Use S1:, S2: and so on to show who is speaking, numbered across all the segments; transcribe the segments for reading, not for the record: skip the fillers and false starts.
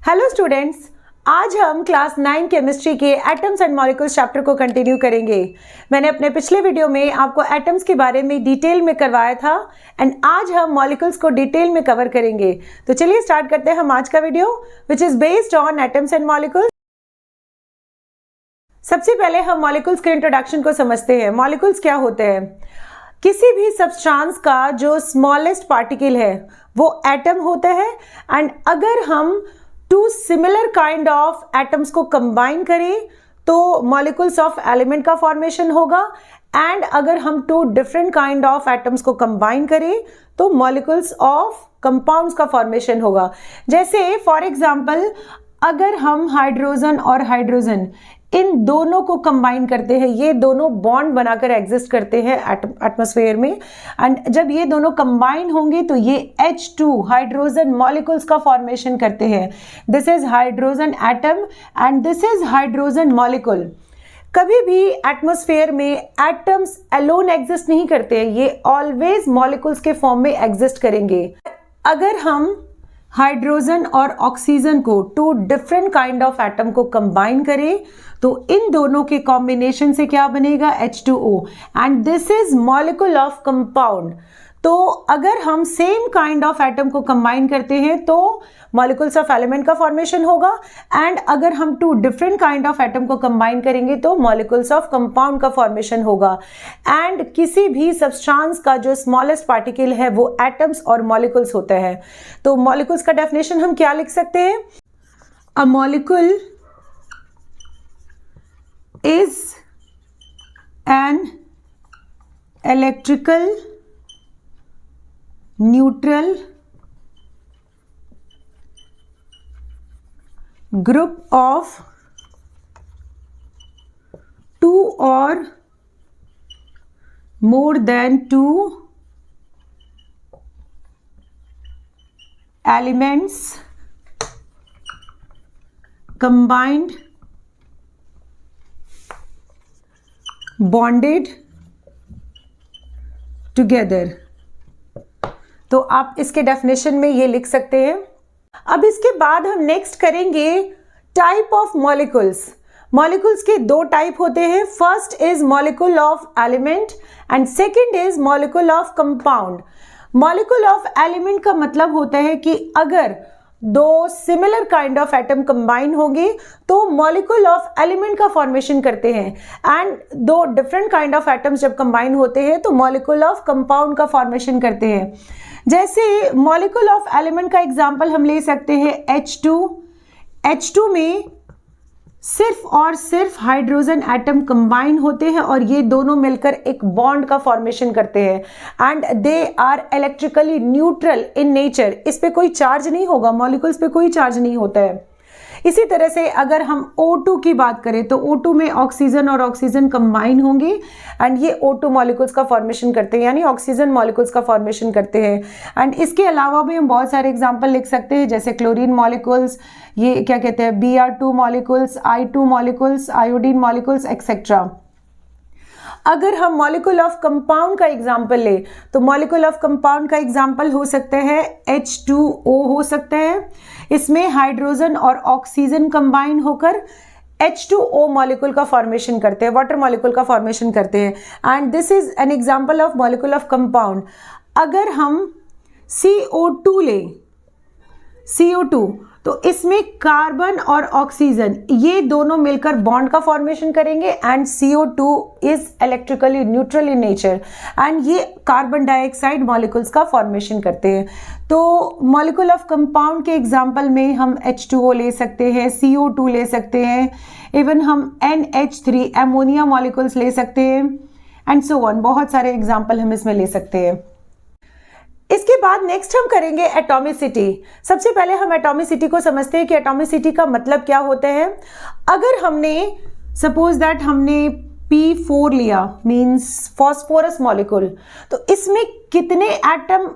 S1: Hello students, आज हम class 9 chemistry के एटम्स एंड मॉलिक्यूल्स चैप्टर को कंटिन्यू करेंगे। मैंने अपने पिछले वीडियो में आपको एटम्स के बारे में डिटेल में करवाया था एंड आज हम मॉलिक्यूल्स को डिटेल में कवर करेंगे। तो चलिए स्टार्ट करते हैं हम आज का video which is based on atoms and molecules. सबसे पहले हम मॉलिक्यूल्स के इंट्रोडक्शन को समझते हैं। मॉलिक्यूल्स क्या होते हैं? किसी भी सब्सटेंस का जो स्मॉलेस्ट पार्टिकल है वो एटम होता है एंड अगर हम two similar kind of atoms को कंबाइन करें तो मॉलिक्यूल्स ऑफ एलिमेंट का फॉर्मेशन होगा एंड अगर हम two different kind of atoms को कंबाइन करें तो मॉलिक्यूल्स ऑफ कंपाउंड्स का फॉर्मेशन होगा। जैसे फॉर एग्जांपल अगर हम हाइड्रोजन और हाइड्रोजन इन दोनों को कंबाइन करते हैं, ये दोनों बॉन्ड बनाकर एग्जिस्ट करते हैं एटमॉस्फेयर में एंड जब ये दोनों कंबाइन होंगे तो ये H2 हाइड्रोजन मॉलिक्यूल्स का फॉर्मेशन करते हैं। This is hydrogen atom and this is hydrogen molecule. कभी भी एटमॉस्फेयर में एटम्स अलोन एग्जिस्ट नहीं करते हैं, ये ऑलवेज मॉलिक्यूल्स के फॉर्म में एग्जिस्ट करेंगे। अगर हम हाइड्रोजन और ऑक्सीजन को two different kind of atom को कंबाइन करें तो इन दोनों के कॉम्बिनेशन से क्या बनेगा? H2O and this is molecule of compound. तो अगर हम सेम काइंड ऑफ एटम को कंबाइन करते हैं तो मॉलिक्यूल्स ऑफ एलिमेंट का फॉर्मेशन होगा एंड अगर हम two different kind of atom को कंबाइन करेंगे तो मॉलिक्यूल्स ऑफ कंपाउंड का फॉर्मेशन होगा। एंड किसी भी सब्सटेंस का जो स्मॉलेस्ट पार्टिकल है वो एटम्स और मॉलिक्यूल्स होते हैं। तो मॉलिक्यूल्स का डेफिनेशन हम क्या लिख सकते हैं? A molecule is an electrical neutral group of two or more than two elements combined bonded together. तो आप इसके डेफिनेशन में ये लिख सकते हैं। अब इसके बाद हम नेक्स्ट करेंगे टाइप ऑफ मॉलिक्यूल्स। मॉलिक्यूल्स के दो टाइप होते हैं। First is molecule of element and second is molecule of compound. Molecule of element का मतलब होता है कि अगर दो similar kind of atom combine होंगे तो मॉलिक्यूल ऑफ एलिमेंट का फॉर्मेशन करते हैं एंड दो डिफरेंट काइंड ऑफ एटम्स जब कंबाइन होते हैं तो मॉलिक्यूल ऑफ कंपाउंड का फॉर्मेशन करते हैं। जैसे मॉलिक्यूल ऑफ एलिमेंट का एग्जांपल हम ले सकते हैं H2। H2 में सिर्फ और सिर्फ हाइड्रोजन एटम कंबाइन होते हैं और ये दोनों मिलकर एक बॉन्ड का फॉर्मेशन करते हैं and they are electrically neutral in nature. इस पे कोई चार्ज नहीं होगा, मॉलिक्यूल्स पे कोई चार्ज नहीं होता है। इसी तरह से अगर हम O2 की बात करें तो O2 में ऑक्सीजन और ऑक्सीजन कंबाइन होंगे एंड ये O2 मॉलिक्यूल्स का फॉर्मेशन करते हैं, यानी ऑक्सीजन मॉलिक्यूल्स का फॉर्मेशन करते हैं। एंड इसके अलावा भी हम बहुत सारे एग्जांपल लिख सकते हैं, जैसे क्लोरीन मॉलिक्यूल्स, ये क्या कहते हैं, Br2 molecules, I2 molecules, iodine molecules etcetera. अगर हम मॉलिक्यूल ऑफ कंपाउंड का एग्जांपल ले तो मॉलिक्यूल ऑफ कंपाउंड का एग्जांपल हो सकता है H2O हो सकता है। इसमें हाइड्रोजन और ऑक्सीजन कंबाइन होकर H2O मॉलिक्यूल का फॉर्मेशन करते हैं, वाटर मॉलिक्यूल का फॉर्मेशन करते हैं and this is an example of molecule of compound. अगर हम CO2 ले, CO2 तो इसमें कार्बन और ऑक्सीजन ये दोनों मिलकर बॉन्ड का फॉर्मेशन करेंगे and CO2 is electrically neutral in nature and ये कार्बन डाइऑक्साइड मॉलिक्यूल्स का फॉर्मेशन करते हैं। तो मॉलिक्यूल ऑफ कंपाउंड के एग्जांपल में हम H2O ले सकते हैं, CO2 ले सकते हैं, इवन हम NH3 एमोनिया मॉलिक्यूल्स ले सकते हैं एंड सो ऑन। बहुत सारे एग्जाम्पल हम इसमें ले सकते हैं। इसके बाद नेक्स्ट हम करेंगे एटॉमिसिटी। सबसे पहले हम एटॉमिसिटी को समझते हैं कि एटॉमिसिटी का मतलब क्या होता है। अगर हमने सपोज दैट हमने P4 लिया, मींस फॉस्फोरस मॉलिक्यूल, तो इसमें कितने एटम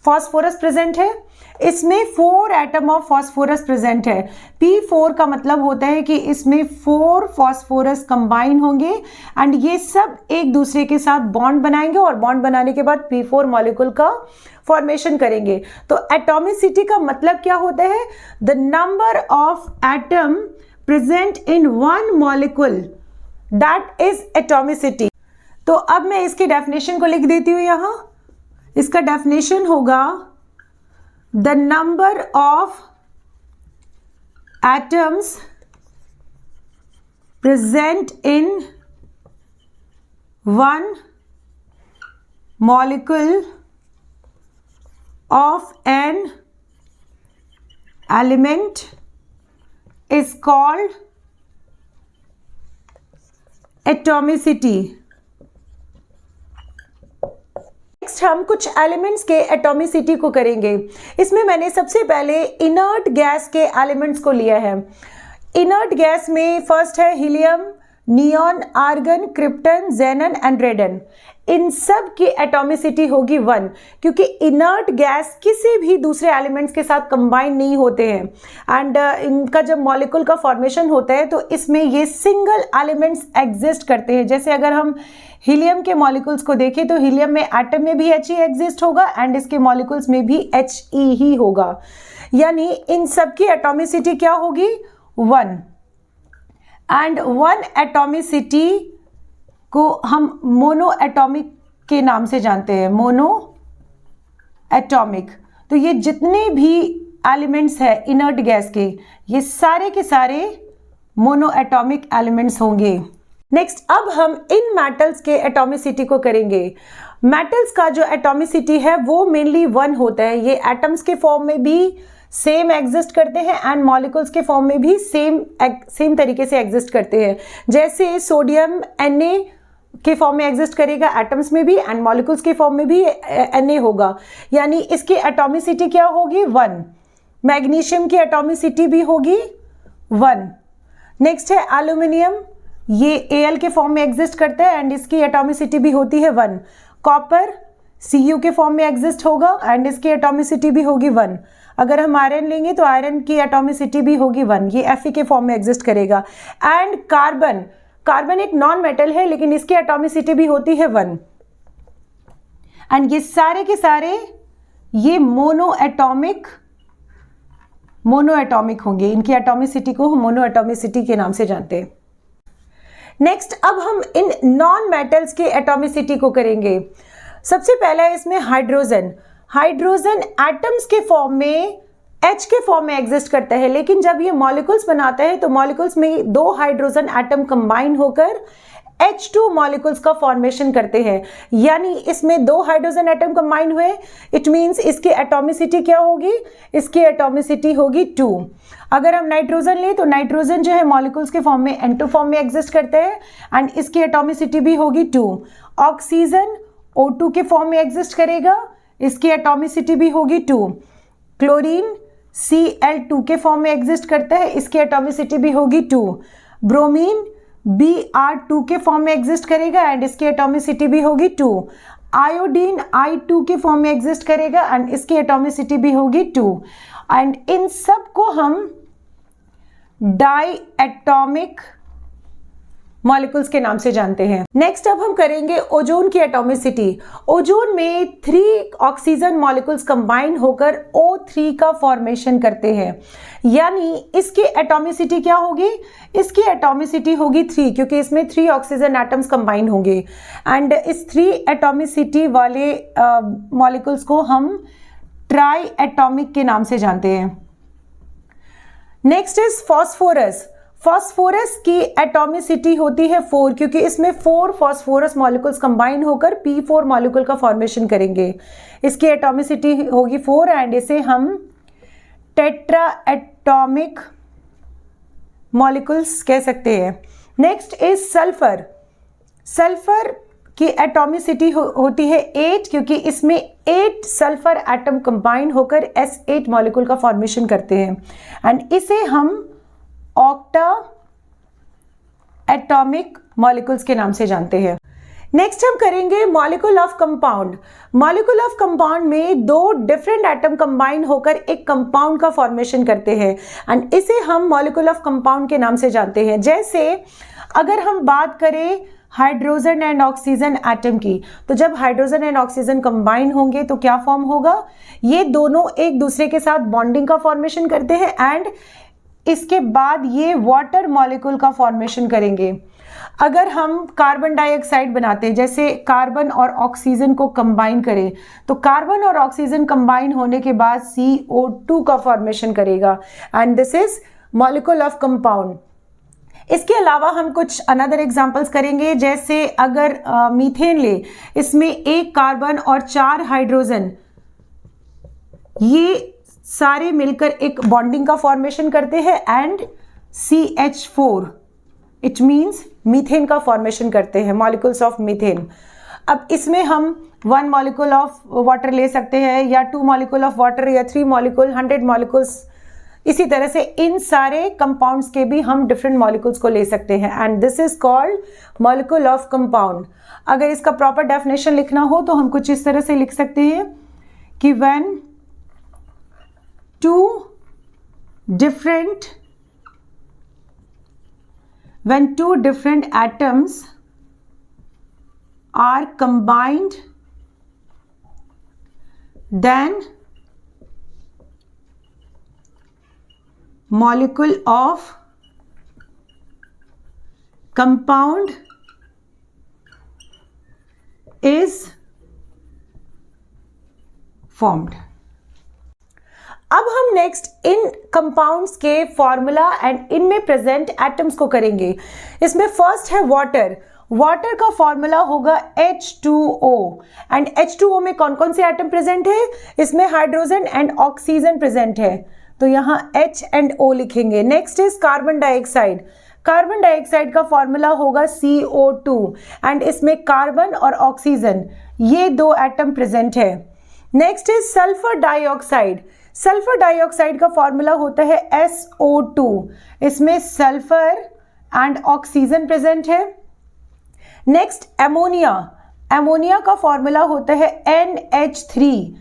S1: फॉस्फोरस प्रेजेंट है, इसमें 4 एटम ऑफ फॉस्फोरस प्रेजेंट है। P4 का मतलब होता है कि इसमें 4 फॉस्फोरस कंबाइन होंगे एंड ये सब एक दूसरे के साथ बॉन्ड बनाएंगे और बॉन्ड बनाने के बाद P4 मॉलिक्यूल का फॉर्मेशन करेंगे। तो एटॉमिसिटी का मतलब क्या होता है? The number of atom present in one molecule, that is atomicity. तो अब मैं इसकी डेफिनेशन को लिख देती हूं यहां। इसका डेफिनेशन होगा the number of atoms present in one molecule of an element is called atomicity। Next हम कुछ एलिमेंट्स के एटॉमिसिटी को करेंगे। इसमें मैंने सबसे पहले इनर्ट गैस के एलिमेंट्स को लिया है। इनर्ट गैस में फर्स्ट है helium, neon, argon, krypton, xenon and radon. इन सब की एटॉमिसिटी होगी 1, क्योंकि इनर्ट गैस किसी भी दूसरे एलिमेंट्स के साथ कंबाइन नहीं होते हैं एंड इनका जब मॉलिक्यूल का फॉर्मेशन होता है तो इसमें ये सिंगल एलिमेंट्स एग्जिस्ट करते हैं। जैसे अगर हम हीलियम के मॉलिक्यूल्स को देखें तो हीलियम में एटम में भी He एग्जिस्ट होगा एंड इसके मॉलिक्यूल्स में भी He ही होगा, यानी इन सब की एटॉमिसिटी क्या होगी? 1। एंड 1 एटॉमिसिटी को हम मोनो एटॉमिक के नाम से जानते हैं, मोनो एटॉमिक। तो ये जितने भी एलिमेंट्स हैं इनर्ट गैस के, ये सारे के सारे मोनो एटॉमिक एलिमेंट्स होंगे। नेक्स्ट अब हम इन मेटल्स के एटॉमिसिटी को करेंगे। मेटल्स का जो एटॉमिसिटी है वो मेनली 1 होता है। ये एटम्स के फॉर्म में भी सेम एग्जिस्ट करते हैं एंड मॉलिक्यूल्स के फॉर्म में भी सेम तरीके से एग्जिस्ट करते हैं। जैसे सोडियम Na के फॉर्म में एग्जिस्ट करेगा एटम्स में भी एंड मॉलिक्यूल्स के फॉर्म में भी Na होगा, यानी इसकी एटॉमिसिटी क्या होगी? 1। मैग्नीशियम की एटॉमिसिटी भी होगी 1। नेक्स्ट है एल्यूमिनियम, ये Al के फॉर्म में एग्जिस्ट करता है एंड इसकी एटॉमिसिटी भी होती है 1। कॉपर Cu के फॉर्म में एग्जिस्ट होगा एंड इसकी एटॉमिसिटी भी होगी 1। अगर हम आयरन लेंगे तो आयरन की एटॉमिसिटी भी होगी 1, ये Fe के फॉर्म में एग्जिस्ट करेगा। एंड कार्बन एक नॉन मेटल है लेकिन इसकी एटॉमिसिटी भी होती है 1। एंड ये सारे के सारे ये मोनो एटॉमिक होंगे, इनकी एटॉमिसिटी को हम मोनो एटॉमिसिटी के नाम से जानते हैं। नेक्स्ट अब हम इन नॉन मेटल्स की एटॉमिसिटी को करेंगे। सबसे पहला है इसमें हाइड्रोजन एटम्स के फॉर्म में H के फॉर्म में एग्जिस्ट करता है, लेकिन जब ये मॉलिक्यूल्स बनाता है तो मॉलिक्यूल्स में 2 हाइड्रोजन एटम कंबाइन होकर H2 मॉलिक्यूल्स का फॉर्मेशन करते हैं, यानी इसमें 2 हाइड्रोजन एटम कंबाइन हुए। इट मींस इसकी एटॉमिसिटी क्या होगी? इसकी एटॉमिसिटी होगी 2। अगर हम नाइट्रोजन लें तो नाइट्रोजन जो है मॉलिक्यूल्स के फॉर्म में N2 फॉर्म में एग्जिस्ट करता है एंड इसकी एटॉमिसिटी भी होगी 2। ऑक्सीजन O2 के फॉर्म में एग्जिस्ट करेगा, इसकी एटॉमिसिटी भी होगी 2। क्लोरीन Cl2 के फॉर्म में एग्जिस्ट करता है, इसकी एटॉमिसिटी भी होगी 2। ब्रोमीन Br2 के फॉर्म में एग्जिस्ट करेगा एंड इसकी एटॉमिसिटी भी होगी 2। आयोडीन I2 के फॉर्म में एग्जिस्ट करेगा एंड इसकी एटॉमिसिटी भी होगी 2। एंड इन सब को हम डाई एटॉमिक मॉलिक्यूल्स के नाम से जानते हैं। नेक्स्ट अब हम करेंगे ओजोन की एटॉमिसिटी। ओजोन में 3 ऑक्सीजन मॉलिक्यूल्स कंबाइन होकर O3 का फॉर्मेशन करते हैं, यानी इसकी एटॉमिसिटी क्या होगी? इसकी एटॉमिसिटी होगी 3, क्योंकि इसमें 3 ऑक्सीजन एटम्स कंबाइन होंगे एंड इस 3 एटॉमिसिटी वाले मॉलिक्यूल्स को हम ट्राई एटॉमिक के नाम से जानते हैं। नेक्स्ट इज फॉस्फोरस की एटॉमिसिटी होती है 4, क्योंकि इसमें 4 फॉस्फोरस मॉलिक्यूल्स कंबाइन होकर P4 मॉलिक्यूल का फॉर्मेशन करेंगे। इसकी एटॉमिसिटी होगी 4 एंड इसे हम टेट्रा एटॉमिक मॉलिक्यूल्स कह सकते हैं। नेक्स्ट इज सल्फर की एटॉमिसिटी होती है 8, क्योंकि इसमें 8 सल्फर एटम कंबाइन होकर S8 मॉलिक्यूल का फॉर्मेशन करते हैं एंड इसे हम ऑक्टा एटॉमिक मॉलिक्यूल्स के नाम से जानते हैं। नेक्स्ट हम करेंगे molecule of compound. Molecule of compound में दो डिफरेंट एटम कंबाइन होकर एक कंपाउंड का फॉर्मेशन करते हैं एंड इसे हम मॉलिक्यूल ऑफ कंपाउंड के नाम से जानते हैं। जैसे अगर हम बात करें हाइड्रोजन एंड ऑक्सीजन एटम की, तो जब हाइड्रोजन एंड ऑक्सीजन कंबाइन होंगे तो क्या फॉर्म होगा, ये दोनों एक दूसरे के साथ बॉन्डिंग का फॉर्मेशन करते हैं एंड इसके बाद ये वाटर मॉलिक्यूल का फॉर्मेशन करेंगे। अगर हम कार्बन डाइऑक्साइड बनाते हैं, जैसे कार्बन और ऑक्सीजन को कंबाइन करें, तो कार्बन और ऑक्सीजन कंबाइन होने के बाद CO2 का फॉर्मेशन करेगा and this is molecule of compound. इसके अलावा हम कुछ अनदर एग्जांपल्स करेंगे। जैसे अगर मीथेन ले, इसमें एक कार्बन और 4 हाइड्रोजन, ये सारे मिलकर एक बॉन्डिंग का फॉर्मेशन करते हैं and CH4 it means methane का फॉर्मेशन करते हैं, मॉलिक्यूल्स ऑफ मीथेन। अब इसमें हम 1 मॉलिक्यूल ऑफ वाटर ले सकते हैं या 2 मॉलिक्यूल ऑफ वाटर या 3 मॉलिक्यूल, 100 मॉलिक्यूल्स, इसी तरह से इन सारे कंपाउंड्स के भी हम डिफरेंट मॉलिक्यूल्स को ले सकते हैं and this is called molecule of compound. अगर इसका प्रॉपर डेफिनेशन लिखना हो तो हम कुछ इस तरह से लिख सकते हैं कि when two different atoms are combined, then molecule of compound is formed। अब हम नेक्स्ट इन कंपाउंड्स के फॉर्मूला एंड इनमें प्रेजेंट एटम्स को करेंगे। इसमें फर्स्ट है वाटर। वाटर का फॉर्मूला होगा H2O एंड H2O में कौन कौन से एटम प्रेजेंट है, इसमें हाइड्रोजन एंड ऑक्सीजन प्रेजेंट है, तो यहाँ H एंड O लिखेंगे। Next is carbon dioxide. Carbon dioxide का फॉर्मूला होगा CO2 एंड इसमें कार्बन और ऑक्सीजन ये 2 एटम प्रेजेंट है। Next is sulphur dioxide. Sulphur dioxide का फॉर्मूला होता है SO2, इसमें सल्फर एंड ऑक्सीजन प्रेजेंट है। Next ammonia. एमोनिया का फॉर्मूला होता है NH3,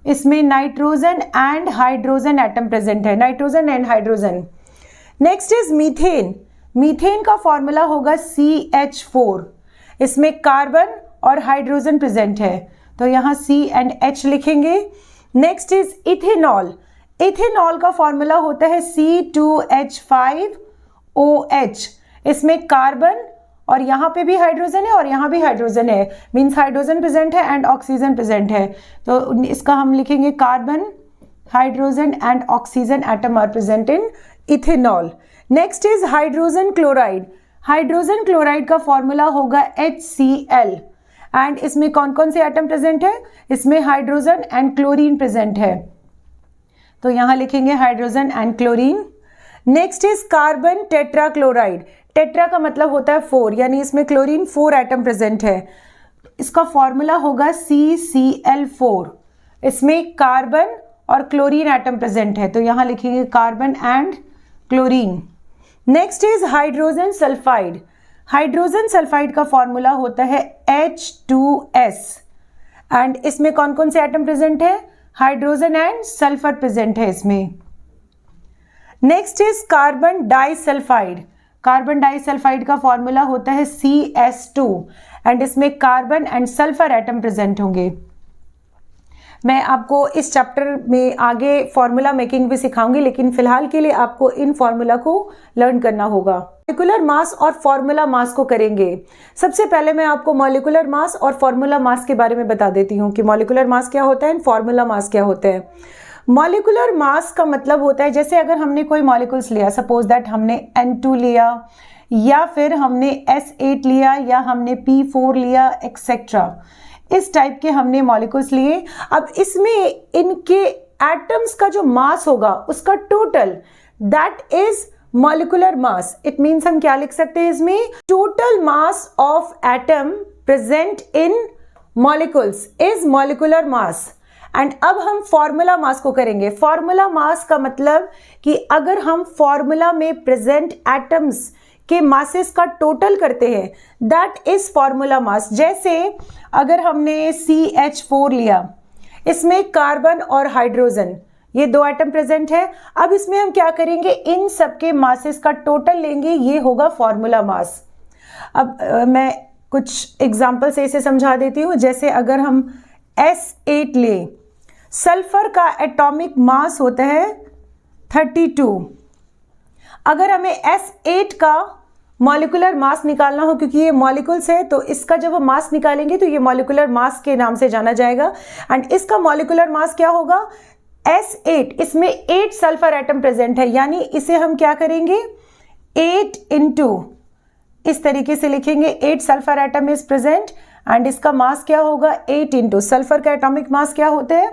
S1: इसमें nitrogen and hydrogen atom present है, nitrogen and hydrogen. Next is methane. Methane का फॉर्मूला होगा CH4, इसमें कार्बन और हाइड्रोजन प्रेजेंट है, तो यहाँ C एंड H लिखेंगे। Next is ethanol. इथेनॉल का फॉर्मूला होता है C2H5OH, इसमें कार्बन और यहाँ पे भी हाइड्रोजन है और यहाँ भी हाइड्रोजन है, मीन्स हाइड्रोजन प्रेजेंट है एंड ऑक्सीजन प्रेजेंट है, तो इसका हम लिखेंगे carbon, hydrogen and oxygen atom are present in ethanol. Next is hydrogen chloride. Hydrogen chloride का फॉर्मूला होगा HCl एंड इसमें कौन कौन से एटम प्रेजेंट है, इसमें हाइड्रोजन एंड क्लोरीन प्रेजेंट है, तो यहाँ लिखेंगे hydrogen and chlorine. Next is carbon tetrachloride. Tetra का मतलब होता है 4, यानी इसमें क्लोरीन 4 एटम प्रेजेंट है, इसका फॉर्मूला होगा CCl4, इसमें कार्बन और क्लोरीन एटम प्रेजेंट है, तो यहाँ लिखेंगे carbon and chlorine. Next is hydrogen sulphide. Hydrogen sulphide का फॉर्मूला होता है H2S एंड इसमें कौन कौन से एटम प्रेजेंट है, हाइड्रोजन एंड सल्फर प्रेजेंट है इसमें। Next is carbon disulphide. Carbon disulphide का फॉर्मूला होता है CS2 एंड इसमें carbon and sulphur atom present होंगे। मैं आपको इस चैप्टर में आगे फॉर्मूला मेकिंग भी सिखाऊंगी, लेकिन फिलहाल के लिए आपको इन फॉर्मूला को लर्न करना होगा। मॉलिक्यूलर मास और फॉर्मूला मास को करेंगे। सबसे पहले मैं आपको मॉलिक्यूलर मास और फॉर्मूला मास के बारे में बता देती हूँ कि मॉलिक्यूलर मास क्या होता है एंड फॉर्मूला मास क्या होता है। मॉलिक्यूलर मास का मतलब होता है, जैसे अगर हमने कोई मॉलिक्यूल्स लिया, सपोज दैट हमने N2 लिया या फिर हमने S8 लिया या हमने P4 लिया एक्सेट्रा, इस टाइप के हमने मॉलिक्यूल्स लिए। अब इसमें इनके एटम्स का जो मास होगा उसका total, that is molecular mass. It means हम क्या लिख सकते हैं इसमें, total mass of atom present in molecules is molecular mass. And अब हम फॉर्मूला मास को करेंगे। फॉर्मूला मास का मतलब कि अगर हम फॉर्मूला में प्रेजेंट एटम्स के मासेस का टोटल करते हैं, दैट इज फॉर्मूला मास। जैसे अगर हमने CH4 लिया, इसमें कार्बन और हाइड्रोजन ये दो एटम प्रेजेंट है। अब इसमें हम क्या करेंगे, इन सबके मासेस का टोटल लेंगे, ये होगा फॉर्मूला मास। अब मैं कुछ एग्जांपल से इसे समझा देती हूँ। जैसे अगर हम S8 ले, सल्फर का एटॉमिक मास होता है 32। अगर हमें S8 का मॉलिक्यूलर मास निकालना हो, क्योंकि ये मॉलिक्यूल्स है तो इसका जब हम मास निकालेंगे तो ये मॉलिक्यूलर मास के नाम से जाना जाएगा। एंड इसका मॉलिक्यूलर मास क्या होगा, S8, इसमें 8 सल्फर एटम प्रेजेंट है, यानी इसे हम क्या करेंगे 8 इंटू, इस तरीके से लिखेंगे 8 sulphur atom is present and इसका मास क्या होगा 8 इंटू, सल्फर का एटॉमिक मास क्या होते हैं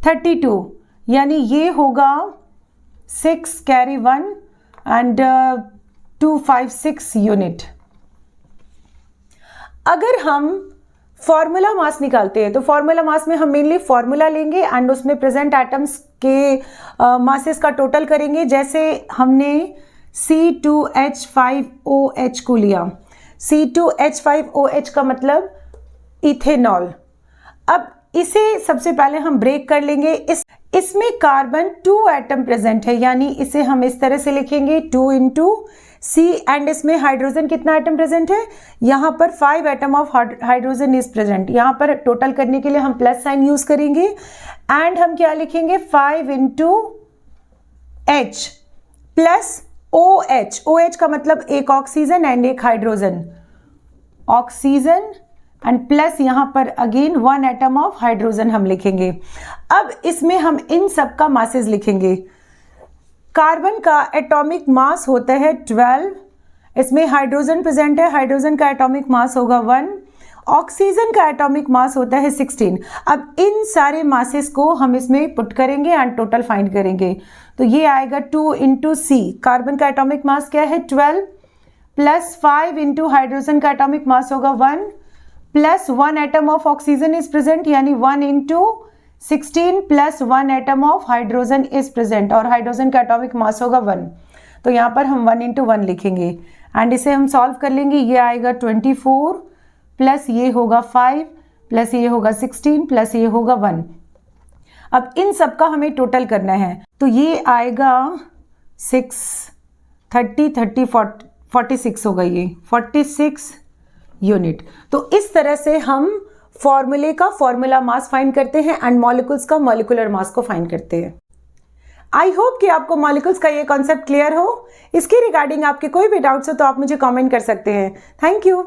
S1: 32, यानी ये होगा 6 कैरी 1 एंड 256 यूनिट। अगर हम फॉर्मूला मास निकालते हैं तो फॉर्मूला मास में हम मेनली फॉर्मूला लेंगे एंड उसमें प्रेजेंट एटम्स के मासेस का टोटल करेंगे। जैसे हमने C2H5OH को लिया, C2H5OH का मतलब इथेनॉल। अब इसे सबसे पहले हम ब्रेक कर लेंगे। इसमें कार्बन 2 एटम प्रेजेंट है, यानी इसे हम इस तरह से लिखेंगे 2 इंटू C, एंड इसमें हाइड्रोजन कितना एटम प्रेजेंट है, यहाँ पर 5 atom of hydrogen is present. यहाँ पर टोटल करने के लिए हम प्लस साइन यूज करेंगे एंड हम क्या लिखेंगे 5 into H plus OH। OH का मतलब एक ऑक्सीजन एंड एक हाइड्रोजन, ऑक्सीजन एंड प्लस यहाँ पर अगेन 1 एटम ऑफ हाइड्रोजन हम लिखेंगे। अब इसमें हम इन सब का मासेस लिखेंगे। कार्बन का एटॉमिक मास होता है 12, इसमें हाइड्रोजन प्रेजेंट है, हाइड्रोजन का एटॉमिक मास होगा 1, ऑक्सीजन का एटॉमिक मास होता है 16। अब इन सारे मासेस को हम इसमें पुट करेंगे एंड टोटल फाइंड करेंगे। तो ये आएगा 2 इंटू C, कार्बन का एटॉमिक मास क्या है 12, प्लस 5 इंटू हाइड्रोजन का एटॉमिक मास होगा 1, plus 1 atom of oxygen is present, यानी 1 into 16 plus 1 atom of hydrogen is present, और हाइड्रोजन का एटॉमिक मास होगा 1। तो यहाँ पर हम 1 इंटू 1 लिखेंगे एंड इसे हम सॉल्व कर लेंगे। ये आएगा 24 प्लस ये होगा 5 प्लस ये होगा 16 प्लस ये होगा 1। अब इन सब का हमें टोटल करना है, तो ये आएगा 6 30 30 46 होगा, ये 46 यूनिट। तो इस तरह से हम फॉर्मूले का फॉर्मूला मास फाइंड करते हैं एंड मॉलिक्यूल्स का मॉलिक्यूलर मास को फाइंड करते हैं। आई होप कि आपको मॉलिक्यूल्स का ये कॉन्सेप्ट क्लियर हो। इसके रिगार्डिंग आपके कोई भी डाउट्स हो तो आप मुझे कमेंट कर सकते हैं। Thank you.